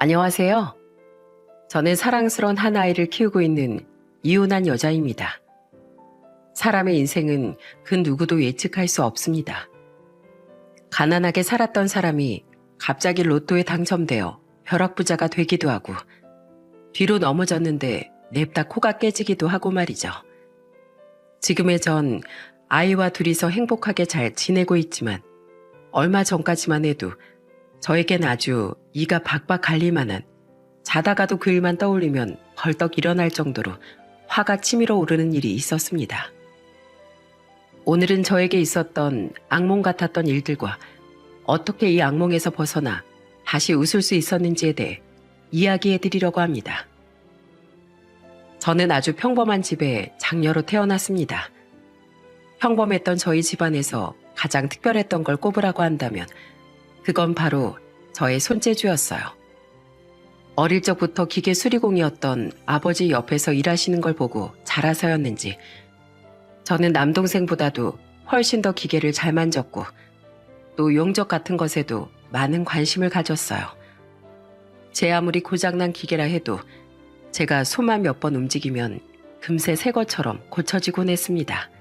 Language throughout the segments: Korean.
안녕하세요. 저는 사랑스러운 한 아이를 키우고 있는 이혼한 여자입니다. 사람의 인생은 그 누구도 예측할 수 없습니다. 가난하게 살았던 사람이 갑자기 로또에 당첨되어 벼락부자가 되기도 하고 뒤로 넘어졌는데 냅다 코가 깨지기도 하고 말이죠. 지금의 전 아이와 둘이서 행복하게 잘 지내고 있지만 얼마 전까지만 해도 저에겐 아주 이가 박박 갈릴 만한, 자다가도 그 일만 떠올리면 벌떡 일어날 정도로 화가 치밀어 오르는 일이 있었습니다. 오늘은 저에게 있었던 악몽 같았던 일들과 어떻게 이 악몽에서 벗어나 다시 웃을 수 있었는지에 대해 이야기해 드리려고 합니다. 저는 아주 평범한 집에 장녀로 태어났습니다. 평범했던 저희 집안에서 가장 특별했던 걸 꼽으라고 한다면 그건 바로 저의 손재주였어요. 어릴 적부터 기계 수리공이었던 아버지 옆에서 일하시는 걸 보고 자라서였는지 저는 남동생보다도 훨씬 더 기계를 잘 만졌고 또 용접 같은 것에도 많은 관심을 가졌어요. 제 아무리 고장난 기계라 해도 제가 손만 몇 번 움직이면 금세 새 것처럼 고쳐지곤 했습니다.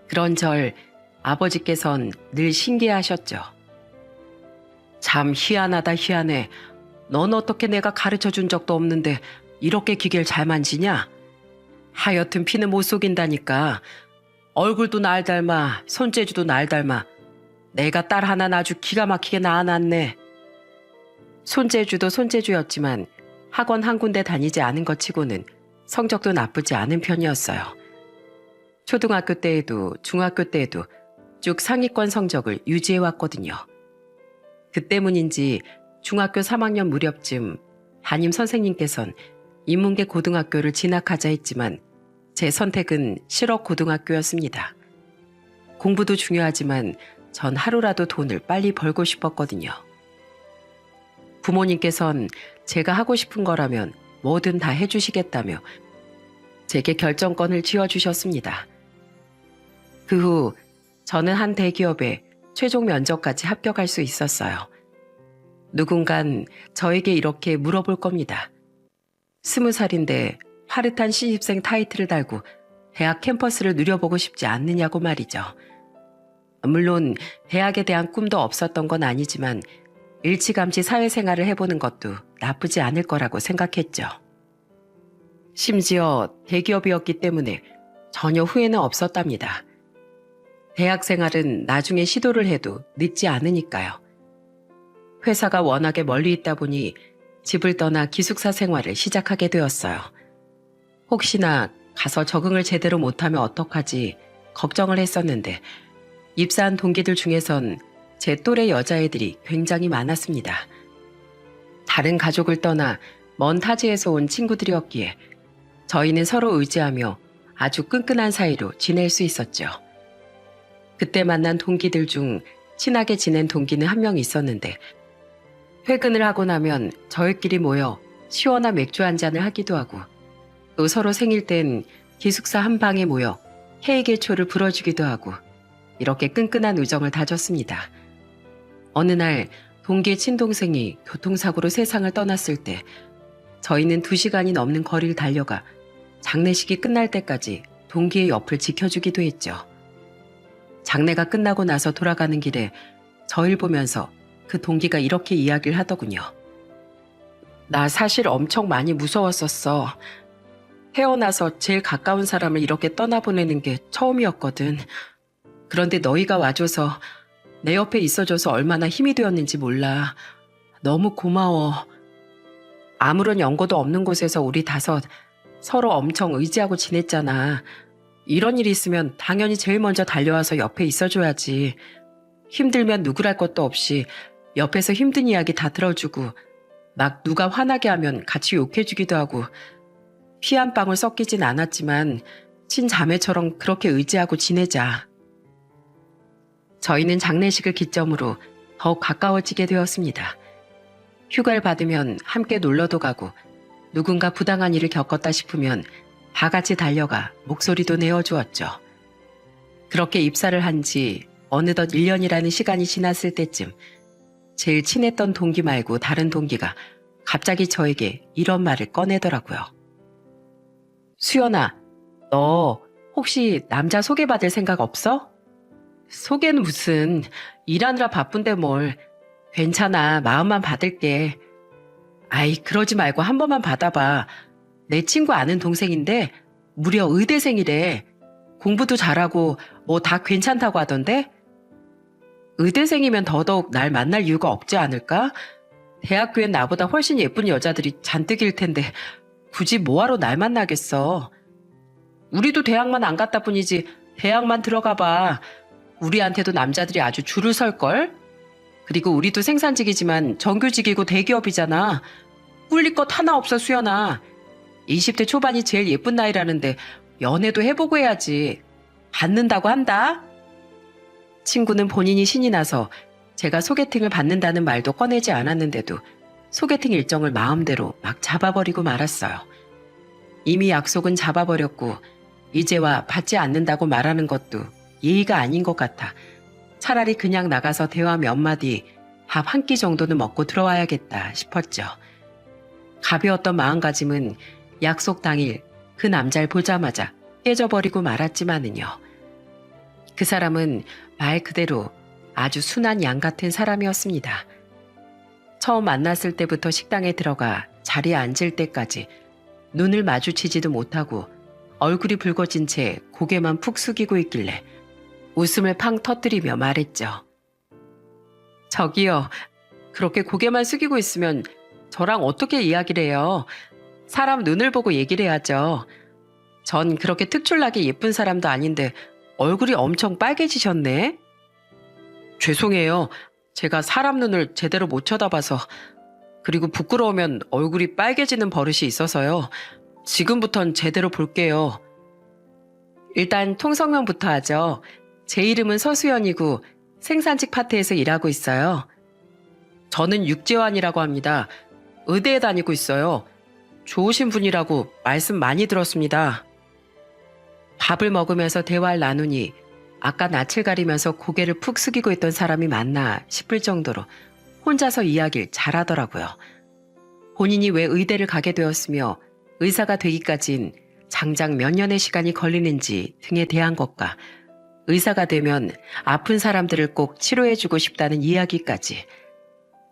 그런 절 아버지께선 늘 신기해하셨죠. 참 희한하다 희한해. 넌 어떻게 내가 가르쳐준 적도 없는데 이렇게 기계를 잘 만지냐? 하여튼 피는 못 속인다니까. 얼굴도 날 닮아 손재주도 날 닮아. 내가 딸 하나 아주 기가 막히게 낳아놨네. 손재주도 손재주였지만 학원 한 군데 다니지 않은 것 치고는 성적도 나쁘지 않은 편이었어요. 초등학교 때에도 중학교 때에도 쭉 상위권 성적을 유지해왔거든요. 그 때문인지 중학교 3학년 무렵쯤 담임 선생님께선 인문계 고등학교를 진학하자 했지만 제 선택은 실업고등학교였습니다. 공부도 중요하지만 전 하루라도 돈을 빨리 벌고 싶었거든요. 부모님께선 제가 하고 싶은 거라면 뭐든 다 해주시겠다며 제게 결정권을 쥐어주셨습니다. 그 후 저는 한 대기업에 최종 면접까지 합격할 수 있었어요. 누군간 저에게 이렇게 물어볼 겁니다. 20살인데 파릇한 신입생 타이틀을 달고 대학 캠퍼스를 누려보고 싶지 않느냐고 말이죠. 물론 대학에 대한 꿈도 없었던 건 아니지만 일찌감치 사회생활을 해보는 것도 나쁘지 않을 거라고 생각했죠. 심지어 대기업이었기 때문에 전혀 후회는 없었답니다. 대학 생활은 나중에 시도를 해도 늦지 않으니까요. 회사가 워낙에 멀리 있다 보니 집을 떠나 기숙사 생활을 시작하게 되었어요. 혹시나 가서 적응을 제대로 못하면 어떡하지 걱정을 했었는데 입사한 동기들 중에선 제 또래 여자애들이 굉장히 많았습니다. 다른 가족을 떠나 먼 타지에서 온 친구들이었기에 저희는 서로 의지하며 아주 끈끈한 사이로 지낼 수 있었죠. 그때 만난 동기들 중 친하게 지낸 동기는 한 명 있었는데 퇴근을 하고 나면 저희끼리 모여 시원한 맥주 한 잔을 하기도 하고 또 서로 생일 땐 기숙사 한 방에 모여 케이크 초를 불어주기도 하고 이렇게 끈끈한 우정을 다졌습니다. 어느 날 동기의 친동생이 교통사고로 세상을 떠났을 때 저희는 2시간이 넘는 거리를 달려가 장례식이 끝날 때까지 동기의 옆을 지켜주기도 했죠. 장례가 끝나고 나서 돌아가는 길에 저희를 보면서 그 동기가 이렇게 이야기를 하더군요. 나 사실 엄청 많이 무서웠었어. 태어나서 제일 가까운 사람을 이렇게 떠나보내는 게 처음이었거든. 그런데 너희가 와줘서 내 옆에 있어줘서 얼마나 힘이 되었는지 몰라. 너무 고마워. 아무런 연고도 없는 곳에서 우리 5 서로 엄청 의지하고 지냈잖아. 이런 일이 있으면 당연히 제일 먼저 달려와서 옆에 있어줘야지. 힘들면 누구랄 것도 없이 옆에서 힘든 이야기 다 들어주고 막 누가 화나게 하면 같이 욕해주기도 하고 피 한 방울 섞이진 않았지만 친자매처럼 그렇게 의지하고 지내자. 저희는 장례식을 기점으로 더욱 가까워지게 되었습니다. 휴가를 받으면 함께 놀러도 가고 누군가 부당한 일을 겪었다 싶으면 다 같이 달려가 목소리도 내어주었죠. 그렇게 입사를 한 지 어느덧 1년이라는 시간이 지났을 때쯤 제일 친했던 동기 말고 다른 동기가 갑자기 저에게 이런 말을 꺼내더라고요. 수연아, 너 혹시 남자 소개받을 생각 없어? 소개는 무슨, 일하느라 바쁜데 뭘. 괜찮아, 마음만 받을게. 아이, 그러지 말고 한 번만 받아봐. 내 친구 아는 동생인데 무려 의대생이래. 공부도 잘하고 뭐 다 괜찮다고 하던데? 의대생이면 더더욱 날 만날 이유가 없지 않을까? 대학교엔 나보다 훨씬 예쁜 여자들이 잔뜩일 텐데 굳이 뭐하러 날 만나겠어. 우리도 대학만 안 갔다 뿐이지 대학만 들어가 봐. 우리한테도 남자들이 아주 줄을 설걸? 그리고 우리도 생산직이지만 정규직이고 대기업이잖아. 꿀릴 것 하나 없어, 수연아. 20대 초반이 제일 예쁜 나이라는데 연애도 해보고 해야지. 받는다고 한다? 친구는 본인이 신이 나서 제가 소개팅을 받는다는 말도 꺼내지 않았는데도 소개팅 일정을 마음대로 막 잡아버리고 말았어요. 이미 약속은 잡아버렸고 이제와 받지 않는다고 말하는 것도 예의가 아닌 것 같아 차라리 그냥 나가서 대화 몇 마디, 밥 한 끼 정도는 먹고 들어와야겠다 싶었죠. 가벼웠던 마음가짐은 약속 당일 그 남자를 보자마자 깨져버리고 말았지만은요. 그 사람은 말 그대로 아주 순한 양 같은 사람이었습니다. 처음 만났을 때부터 식당에 들어가 자리에 앉을 때까지 눈을 마주치지도 못하고 얼굴이 붉어진 채 고개만 푹 숙이고 있길래 웃음을 팡 터뜨리며 말했죠. 저기요, 그렇게 고개만 숙이고 있으면 저랑 어떻게 이야기를 해요? 사람 눈을 보고 얘기를 해야죠. 전 그렇게 특출나게 예쁜 사람도 아닌데 얼굴이 엄청 빨개지셨네? 죄송해요. 제가 사람 눈을 제대로 못 쳐다봐서. 그리고 부끄러우면 얼굴이 빨개지는 버릇이 있어서요. 지금부턴 제대로 볼게요. 일단 통성명부터 하죠. 제 이름은 서수연이고 생산직 파트에서 일하고 있어요. 저는 육재환이라고 합니다. 의대에 다니고 있어요. 좋으신 분이라고 말씀 많이 들었습니다. 밥을 먹으면서 대화를 나누니 아까 낯을 가리면서 고개를 푹 숙이고 있던 사람이 맞나 싶을 정도로 혼자서 이야기를 잘하더라고요. 본인이 왜 의대를 가게 되었으며 의사가 되기까진 장작 몇 년의 시간이 걸리는지 등에 대한 것과 의사가 되면 아픈 사람들을 꼭 치료해주고 싶다는 이야기까지.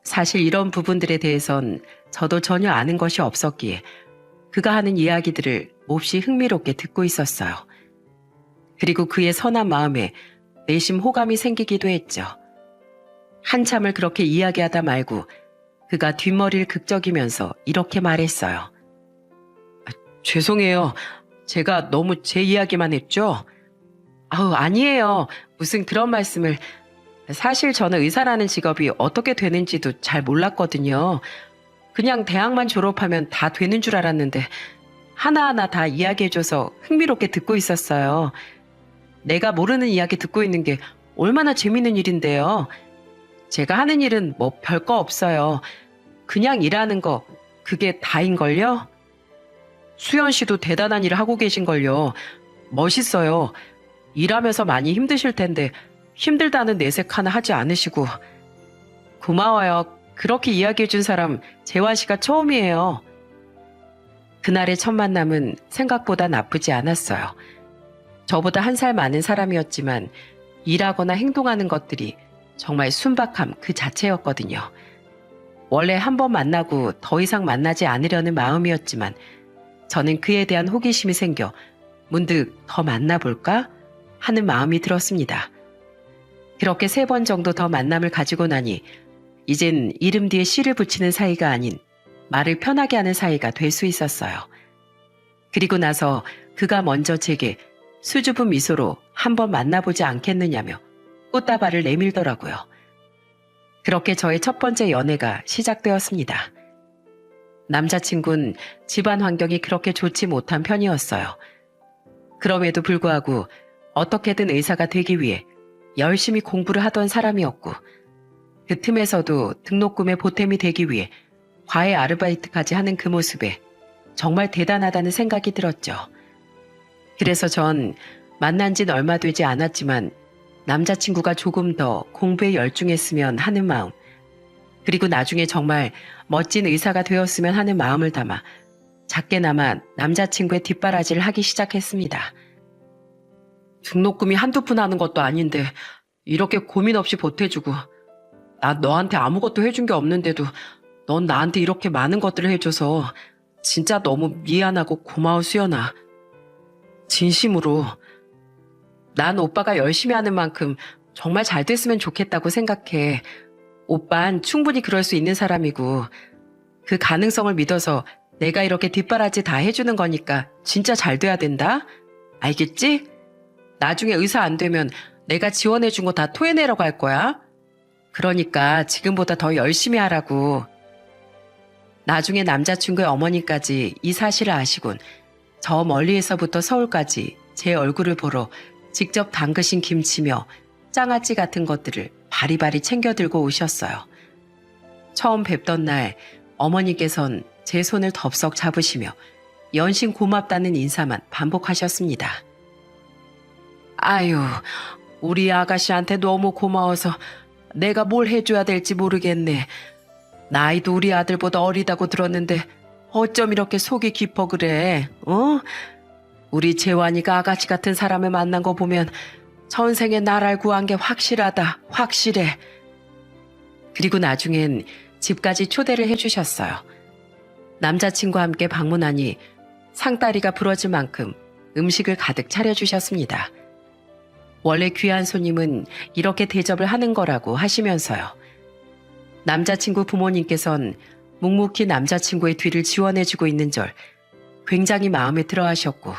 사실 이런 부분들에 대해선 저도 전혀 아는 것이 없었기에 그가 하는 이야기들을 몹시 흥미롭게 듣고 있었어요. 그리고 그의 선한 마음에 내심 호감이 생기기도 했죠. 한참을 그렇게 이야기하다 말고 그가 뒷머리를 극적이면서 이렇게 말했어요. 죄송해요. 제가 너무 제 이야기만 했죠? 아니에요. 무슨 그런 말씀을. 사실 저는 의사라는 직업이 어떻게 되는지도 잘 몰랐거든요. 그냥 대학만 졸업하면 다 되는 줄 알았는데 하나하나 다 이야기해줘서 흥미롭게 듣고 있었어요. 내가 모르는 이야기 듣고 있는 게 얼마나 재밌는 일인데요. 제가 하는 일은 뭐 별거 없어요. 그냥 일하는 거 그게 다인걸요? 수연 씨도 대단한 일을 하고 계신걸요. 멋있어요. 일하면서 많이 힘드실 텐데 힘들다는 내색 하나 하지 않으시고. 고마워요. 그렇게 이야기해준 사람 재환 씨가 처음이에요. 그날의 첫 만남은 생각보다 나쁘지 않았어요. 저보다 한 살 많은 사람이었지만 일하거나 행동하는 것들이 정말 순박함 그 자체였거든요. 원래 한 번 만나고 더 이상 만나지 않으려는 마음이었지만 저는 그에 대한 호기심이 생겨 문득 더 만나볼까 하는 마음이 들었습니다. 그렇게 3번 정도 더 만남을 가지고 나니 이젠 이름 뒤에 씨를 붙이는 사이가 아닌 말을 편하게 하는 사이가 될 수 있었어요. 그리고 나서 그가 먼저 제게 수줍은 미소로 한번 만나보지 않겠느냐며 꽃다발을 내밀더라고요. 그렇게 저의 첫 번째 연애가 시작되었습니다. 남자친구는 집안 환경이 그렇게 좋지 못한 편이었어요. 그럼에도 불구하고 어떻게든 의사가 되기 위해 열심히 공부를 하던 사람이었고 그 틈에서도 등록금에 보탬이 되기 위해 과외 아르바이트까지 하는 그 모습에 정말 대단하다는 생각이 들었죠. 그래서 전 만난 지는 얼마 되지 않았지만 남자친구가 조금 더 공부에 열중했으면 하는 마음, 그리고 나중에 정말 멋진 의사가 되었으면 하는 마음을 담아 작게나마 남자친구의 뒷바라지를 하기 시작했습니다. 등록금이 한두 푼 하는 것도 아닌데 이렇게 고민 없이 보태주고, 나 너한테 아무것도 해준 게 없는데도 넌 나한테 이렇게 많은 것들을 해줘서 진짜 너무 미안하고 고마워, 수연아. 진심으로. 난 오빠가 열심히 하는 만큼 정말 잘 됐으면 좋겠다고 생각해. 오빤 충분히 그럴 수 있는 사람이고, 그 가능성을 믿어서 내가 이렇게 뒷바라지 다 해주는 거니까 진짜 잘 돼야 된다? 알겠지? 나중에 의사 안 되면 내가 지원해준 거 다 토해내러 갈 거야. 그러니까 지금보다 더 열심히 하라고. 나중에 남자친구의 어머니까지 이 사실을 아시곤 저 멀리에서부터 서울까지 제 얼굴을 보러 직접 담그신 김치며 장아찌 같은 것들을 바리바리 챙겨 들고 오셨어요. 처음 뵙던 날 어머니께선 제 손을 덥석 잡으시며 연신 고맙다는 인사만 반복하셨습니다. 아유, 우리 아가씨한테 너무 고마워서 내가 뭘 해줘야 될지 모르겠네. 나이도 우리 아들보다 어리다고 들었는데 어쩜 이렇게 속이 깊어 그래, 어? 우리 재환이가 아가씨 같은 사람을 만난 거 보면 전생에 나를 구한 게 확실하다, 확실해. 그리고 나중엔 집까지 초대를 해주셨어요. 남자친구와 함께 방문하니 상다리가 부러질 만큼 음식을 가득 차려주셨습니다. 원래 귀한 손님은 이렇게 대접을 하는 거라고 하시면서요. 남자친구 부모님께선 묵묵히 남자친구의 뒤를 지원해주고 있는 절 굉장히 마음에 들어 하셨고,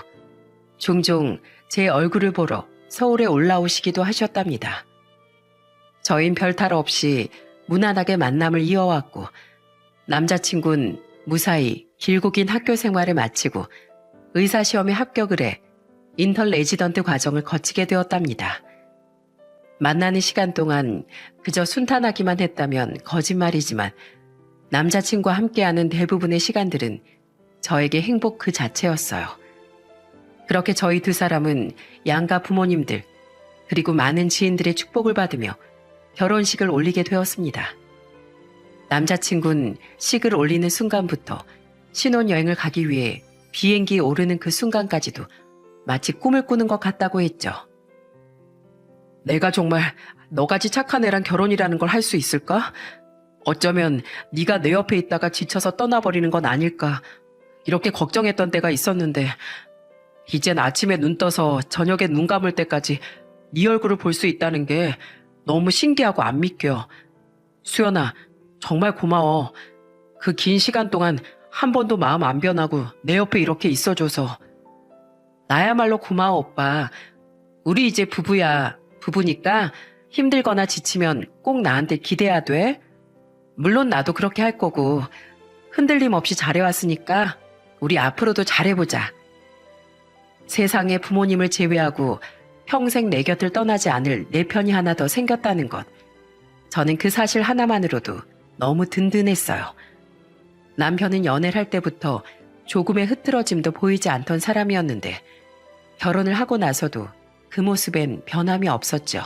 종종 제 얼굴을 보러 서울에 올라오시기도 하셨답니다. 저흰 별탈 없이 무난하게 만남을 이어왔고, 남자친구는 무사히 길고 긴 학교 생활을 마치고 의사시험에 합격을 해 인턴 레지던트 과정을 거치게 되었답니다. 만나는 시간 동안 그저 순탄하기만 했다면 거짓말이지만 남자친구와 함께하는 대부분의 시간들은 저에게 행복 그 자체였어요. 그렇게 저희 두 사람은 양가 부모님들 그리고 많은 지인들의 축복을 받으며 결혼식을 올리게 되었습니다. 남자친구는 식을 올리는 순간부터 신혼여행을 가기 위해 비행기에 오르는 그 순간까지도 마치 꿈을 꾸는 것 같다고 했죠. 내가 정말 너같이 착한 애랑 결혼이라는 걸 할 수 있을까? 어쩌면 네가 내 옆에 있다가 지쳐서 떠나버리는 건 아닐까, 이렇게 걱정했던 때가 있었는데 이젠 아침에 눈 떠서 저녁에 눈 감을 때까지 네 얼굴을 볼 수 있다는 게 너무 신기하고 안 믿겨. 수연아, 정말 고마워. 그 긴 시간 동안 한 번도 마음 안 변하고 내 옆에 이렇게 있어줘서. 나야말로 고마워, 오빠. 우리 이제 부부야. 부부니까 힘들거나 지치면 꼭 나한테 기대야 돼. 물론 나도 그렇게 할 거고, 흔들림 없이 잘해왔으니까 우리 앞으로도 잘해보자. 세상에 부모님을 제외하고 평생 내 곁을 떠나지 않을 내 편이 하나 더 생겼다는 것. 저는 그 사실 하나만으로도 너무 든든했어요. 남편은 연애를 할 때부터 조금의 흐트러짐도 보이지 않던 사람이었는데 결혼을 하고 나서도 그 모습엔 변함이 없었죠.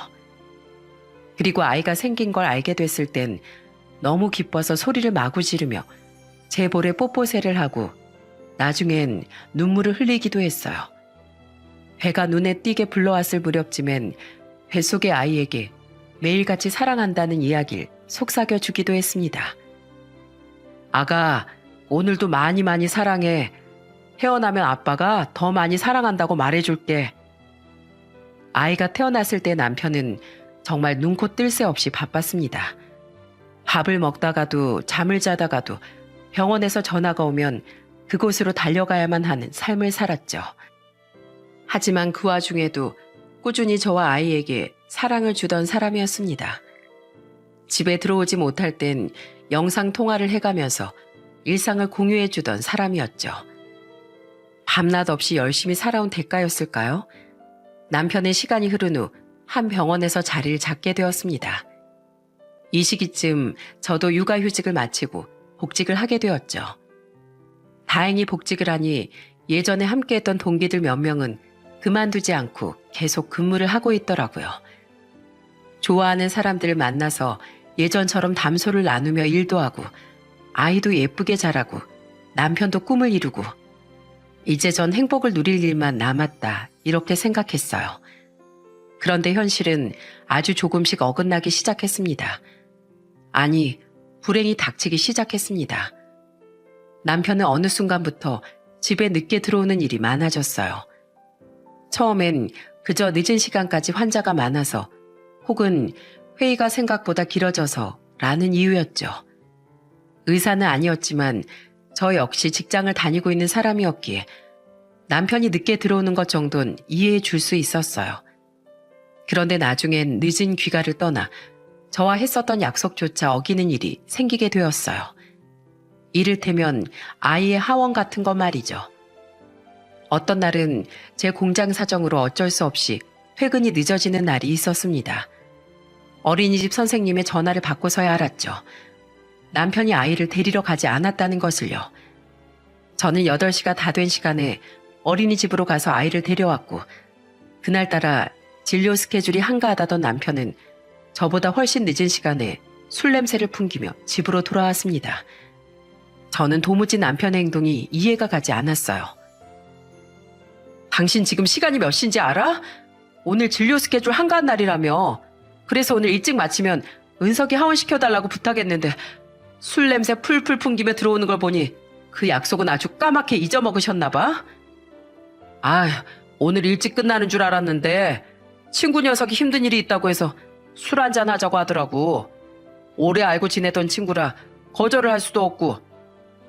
그리고 아이가 생긴 걸 알게 됐을 땐 너무 기뻐서 소리를 마구 지르며 제 볼에 뽀뽀새를 하고 나중엔 눈물을 흘리기도 했어요. 배가 눈에 띄게 불러왔을 무렵쯤엔 뱃속의 아이에게 매일같이 사랑한다는 이야기를 속삭여주기도 했습니다. 아가, 오늘도 많이 많이 사랑해. 태어나면 아빠가 더 많이 사랑한다고 말해줄게. 아이가 태어났을 때 남편은 정말 눈코 뜰 새 없이 바빴습니다. 밥을 먹다가도 잠을 자다가도 병원에서 전화가 오면 그곳으로 달려가야만 하는 삶을 살았죠. 하지만 그 와중에도 꾸준히 저와 아이에게 사랑을 주던 사람이었습니다. 집에 들어오지 못할 땐 영상 통화를 해가면서 일상을 공유해주던 사람이었죠. 밤낮 없이 열심히 살아온 대가였을까요? 남편의 시간이 흐른 후 한 병원에서 자리를 잡게 되었습니다. 이 시기쯤 저도 육아휴직을 마치고 복직을 하게 되었죠. 다행히 복직을 하니 예전에 함께했던 동기들 몇 명은 그만두지 않고 계속 근무를 하고 있더라고요. 좋아하는 사람들을 만나서 예전처럼 담소를 나누며 일도 하고 아이도 예쁘게 자라고 남편도 꿈을 이루고 이제 전 행복을 누릴 일만 남았다 이렇게 생각했어요. 그런데 현실은 아주 조금씩 어긋나기 시작했습니다. 아니, 불행이 닥치기 시작했습니다. 남편은 어느 순간부터 집에 늦게 들어오는 일이 많아졌어요. 처음엔 그저 늦은 시간까지 환자가 많아서 혹은 회의가 생각보다 길어져서 라는 이유였죠. 의사는 아니었지만 저 역시 직장을 다니고 있는 사람이었기에 남편이 늦게 들어오는 것 정도는 이해해 줄 수 있었어요. 그런데 나중엔 늦은 귀가를 떠나 저와 했었던 약속조차 어기는 일이 생기게 되었어요. 이를테면 아이의 하원 같은 거 말이죠. 어떤 날은 제 공장 사정으로 어쩔 수 없이 퇴근이 늦어지는 날이 있었습니다. 어린이집 선생님의 전화를 받고서야 알았죠. 남편이 아이를 데리러 가지 않았다는 것을요. 저는 8시가 다 된 시간에 어린이집으로 가서 아이를 데려왔고 그날따라 진료 스케줄이 한가하다던 남편은 저보다 훨씬 늦은 시간에 술 냄새를 풍기며 집으로 돌아왔습니다. 저는 도무지 남편의 행동이 이해가 가지 않았어요. 당신 지금 시간이 몇 시인지 알아? 오늘 진료 스케줄 한가한 날이라며. 그래서 오늘 일찍 마치면 은석이 하원시켜달라고 부탁했는데 술 냄새 풀풀 풍기며 들어오는 걸 보니 그 약속은 아주 까맣게 잊어먹으셨나 봐. 아, 오늘 일찍 끝나는 줄 알았는데 친구 녀석이 힘든 일이 있다고 해서 술 한잔 하자고 하더라고. 오래 알고 지내던 친구라 거절을 할 수도 없고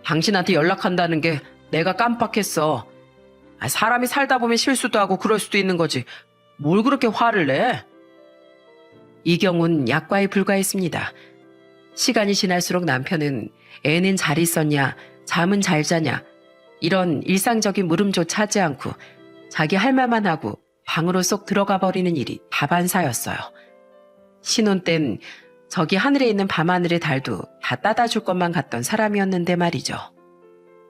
당신한테 연락한다는 게 내가 깜빡했어. 사람이 살다 보면 실수도 하고 그럴 수도 있는 거지. 뭘 그렇게 화를 내? 이 경우는 약과에 불과했습니다. 시간이 지날수록 남편은 애는 잘 있었냐, 잠은 잘 자냐 이런 일상적인 물음조차 하지 않고 자기 할 말만 하고 방으로 쏙 들어가 버리는 일이 다반사였어요. 신혼 땐 저기 하늘에 있는 밤하늘의 달도 다 따다 줄 것만 같던 사람이었는데 말이죠.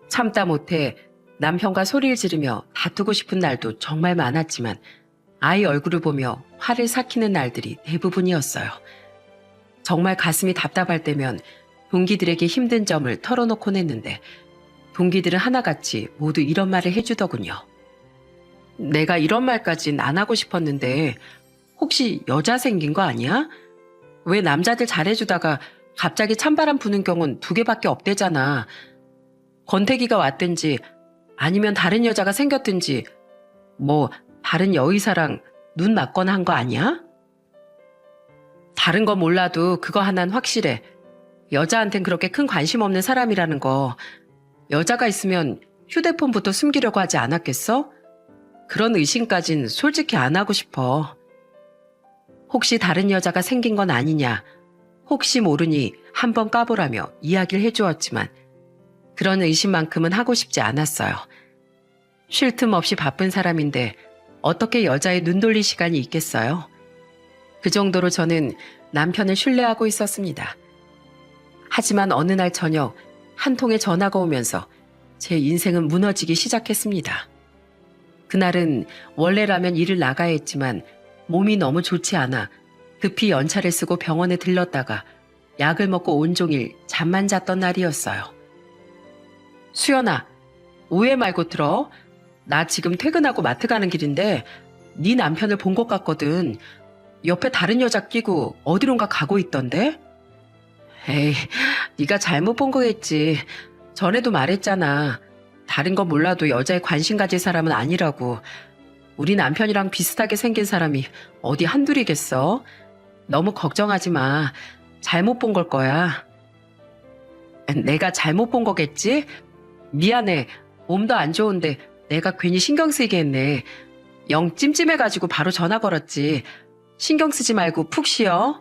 참다 못해 남편과 소리를 지르며 다투고 싶은 날도 정말 많았지만 아이 얼굴을 보며 화를 삭히는 날들이 대부분이었어요. 정말 가슴이 답답할 때면 동기들에게 힘든 점을 털어놓곤 했는데 동기들은 하나같이 모두 이런 말을 해주더군요. 내가 이런 말까진 안 하고 싶었는데 혹시 여자 생긴 거 아니야? 왜 남자들 잘해주다가 갑자기 찬바람 부는 경우는 2개밖에 없대잖아. 권태기가 왔든지 아니면 다른 여자가 생겼든지 뭐 다른 여의사랑 눈 맞거나 한 거 아니야? 다른 거 몰라도 그거 하나는 확실해. 여자한텐 그렇게 큰 관심 없는 사람이라는 거. 여자가 있으면 휴대폰부터 숨기려고 하지 않았겠어? 그런 의심까진 솔직히 안 하고 싶어. 혹시 다른 여자가 생긴 건 아니냐, 혹시 모르니 한번 까보라며 이야기를 해주었지만 그런 의심만큼은 하고 싶지 않았어요. 쉴 틈 없이 바쁜 사람인데 어떻게 여자의 눈 돌릴 시간이 있겠어요? 그 정도로 저는 남편을 신뢰하고 있었습니다. 하지만 어느 날 저녁 한 통의 전화가 오면서 제 인생은 무너지기 시작했습니다. 그날은 원래라면 일을 나가야 했지만 몸이 너무 좋지 않아 급히 연차를 쓰고 병원에 들렀다가 약을 먹고 온종일 잠만 잤던 날이었어요. 수연아, 오해 말고 들어. 나 지금 퇴근하고 마트 가는 길인데 네 남편을 본 것 같거든. 옆에 다른 여자 끼고 어디론가 가고 있던데? 에이, 네가 잘못 본 거겠지. 전에도 말했잖아. 다른 건 몰라도 여자에 관심 가질 사람은 아니라고. 우리 남편이랑 비슷하게 생긴 사람이 어디 한둘이겠어? 너무 걱정하지 마. 잘못 본 걸 거야. 내가 잘못 본 거겠지? 미안해. 몸도 안 좋은데 내가 괜히 신경 쓰이게 했네. 영 찜찜해가지고 바로 전화 걸었지. 신경 쓰지 말고 푹 쉬어.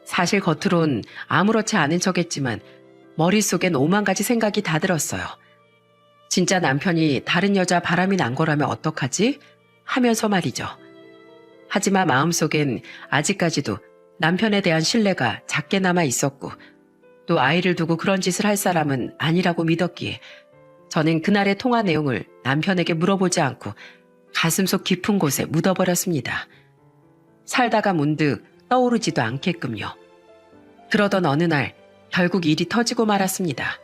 사실 겉으론 아무렇지 않은 척했지만 머릿속엔 5만 가지 생각이 다 들었어요. 진짜 남편이 다른 여자 바람이 난 거라면 어떡하지? 하면서 말이죠. 하지만 마음속엔 아직까지도 남편에 대한 신뢰가 작게 남아 있었고 또 아이를 두고 그런 짓을 할 사람은 아니라고 믿었기에 저는 그날의 통화 내용을 남편에게 물어보지 않고 가슴속 깊은 곳에 묻어버렸습니다. 살다가 문득 떠오르지도 않게끔요. 그러던 어느 날 결국 일이 터지고 말았습니다.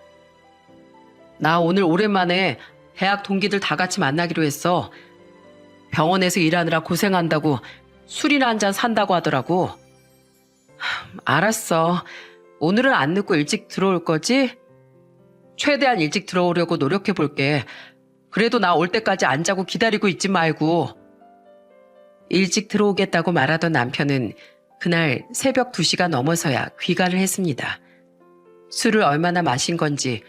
나 오늘 오랜만에 대학 동기들 다 같이 만나기로 했어. 병원에서 일하느라 고생한다고 술이나 한 잔 산다고 하더라고. 알았어. 오늘은 안 늦고 일찍 들어올 거지? 최대한 일찍 들어오려고 노력해 볼게. 그래도 나 올 때까지 안 자고 기다리고 있지 말고. 일찍 들어오겠다고 말하던 남편은 그날 새벽 2시가 넘어서야 귀가를 했습니다. 술을 얼마나 마신 건지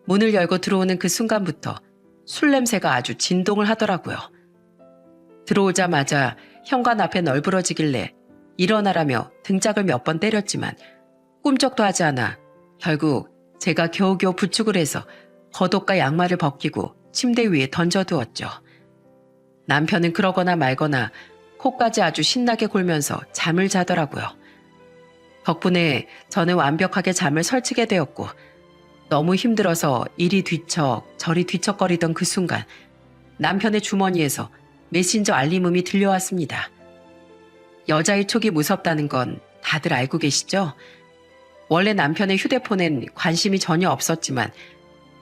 문을 열고 들어오는 그 순간부터 술 냄새가 아주 진동을 하더라고요. 들어오자마자 현관 앞에 널브러지길래 일어나라며 등짝을 몇 번 때렸지만 꿈쩍도 하지 않아 결국 제가 겨우겨우 부축을 해서 겉옷과 양말을 벗기고 침대 위에 던져두었죠. 남편은 그러거나 말거나 코까지 아주 신나게 골면서 잠을 자더라고요. 덕분에 저는 완벽하게 잠을 설치게 되었고 너무 힘들어서 이리 뒤척 저리 뒤척거리던 그 순간 남편의 주머니에서 메신저 알림음이 들려왔습니다. 여자의 촉이 무섭다는 건 다들 알고 계시죠? 원래 남편의 휴대폰엔 관심이 전혀 없었지만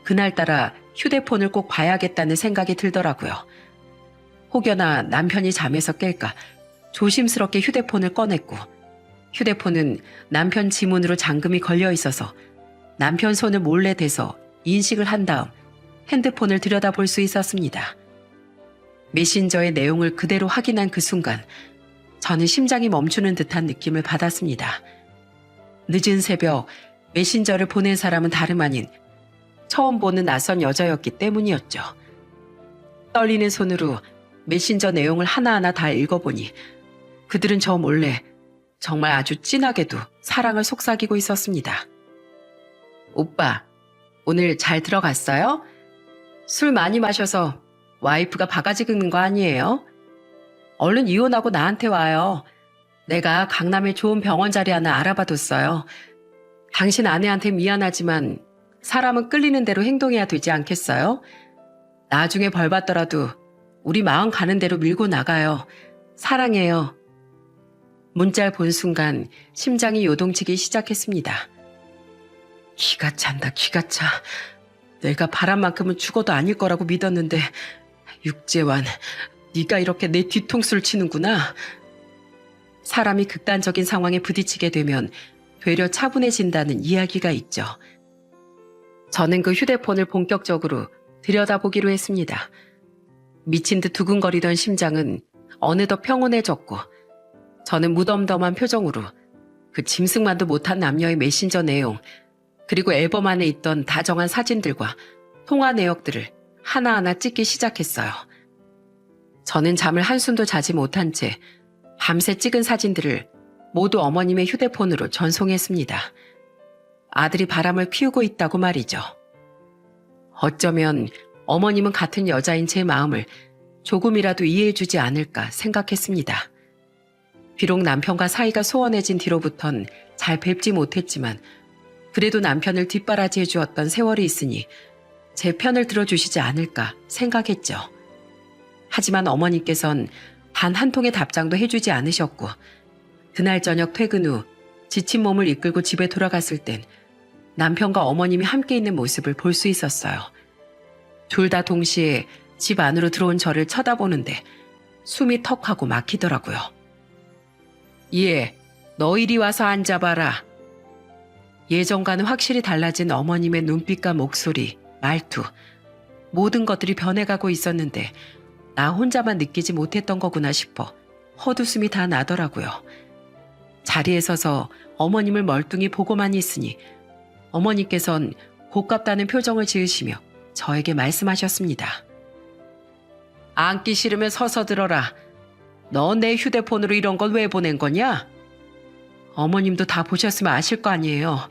그날따라 휴대폰을 꼭 봐야겠다는 생각이 들더라고요. 혹여나 남편이 잠에서 깰까 조심스럽게 휴대폰을 꺼냈고 휴대폰은 남편 지문으로 잠금이 걸려 있어서 남편 손을 몰래 대서 인식을 한 다음 핸드폰을 들여다볼 수 있었습니다. 메신저의 내용을 그대로 확인한 그 순간 저는 심장이 멈추는 듯한 느낌을 받았습니다. 늦은 새벽 메신저를 보낸 사람은 다름 아닌 처음 보는 낯선 여자였기 때문이었죠. 떨리는 손으로 메신저 내용을 하나하나 다 읽어보니 그들은 저 몰래 정말 아주 진하게도 사랑을 속삭이고 있었습니다. 오빠, 오늘 잘 들어갔어요? 술 많이 마셔서 와이프가 바가지 긁는 거 아니에요? 얼른 이혼하고 나한테 와요. 내가 강남에 좋은 병원 자리 하나 알아봐뒀어요. 당신 아내한테 미안하지만 사람은 끌리는 대로 행동해야 되지 않겠어요? 나중에 벌 받더라도 우리 마음 가는 대로 밀고 나가요. 사랑해요. 문자를 본 순간 심장이 요동치기 시작했습니다. 기가 찬다, 기가 차. 내가 바람 만큼은 죽어도 아닐 거라고 믿었는데 육재환, 네가 이렇게 내 뒤통수를 치는구나. 사람이 극단적인 상황에 부딪히게 되면 되려 차분해진다는 이야기가 있죠. 저는 그 휴대폰을 본격적으로 들여다보기로 했습니다. 미친 듯 두근거리던 심장은 어느덧 평온해졌고 저는 무덤덤한 표정으로 그 짐승만도 못한 남녀의 메신저 내용 그리고 앨범 안에 있던 다정한 사진들과 통화 내역들을 하나하나 찍기 시작했어요. 저는 잠을 한숨도 자지 못한 채 밤새 찍은 사진들을 모두 어머님의 휴대폰으로 전송했습니다. 아들이 바람을 피우고 있다고 말이죠. 어쩌면 어머님은 같은 여자인 제 마음을 조금이라도 이해해주지 않을까 생각했습니다. 비록 남편과 사이가 소원해진 뒤로부턴 잘 뵙지 못했지만 그래도 남편을 뒷바라지해 주었던 세월이 있으니 제 편을 들어주시지 않을까 생각했죠. 하지만 어머니께선 단 한 통의 답장도 해주지 않으셨고 그날 저녁 퇴근 후 지친 몸을 이끌고 집에 돌아갔을 땐 남편과 어머님이 함께 있는 모습을 볼 수 있었어요. 둘 다 동시에 집 안으로 들어온 저를 쳐다보는데 숨이 턱하고 막히더라고요. 예, 너 이리 와서 앉아봐라. 예전과는 확실히 달라진 어머님의 눈빛과 목소리, 말투, 모든 것들이 변해가고 있었는데 나 혼자만 느끼지 못했던 거구나 싶어 헛웃음이 다 나더라고요. 자리에 서서 어머님을 멀뚱히 보고만 있으니 어머니께선 고깝다는 표정을 지으시며 저에게 말씀하셨습니다. 앉기 싫으면 서서 들어라. 너 내 휴대폰으로 이런 걸 왜 보낸 거냐? 어머님도 다 보셨으면 아실 거 아니에요.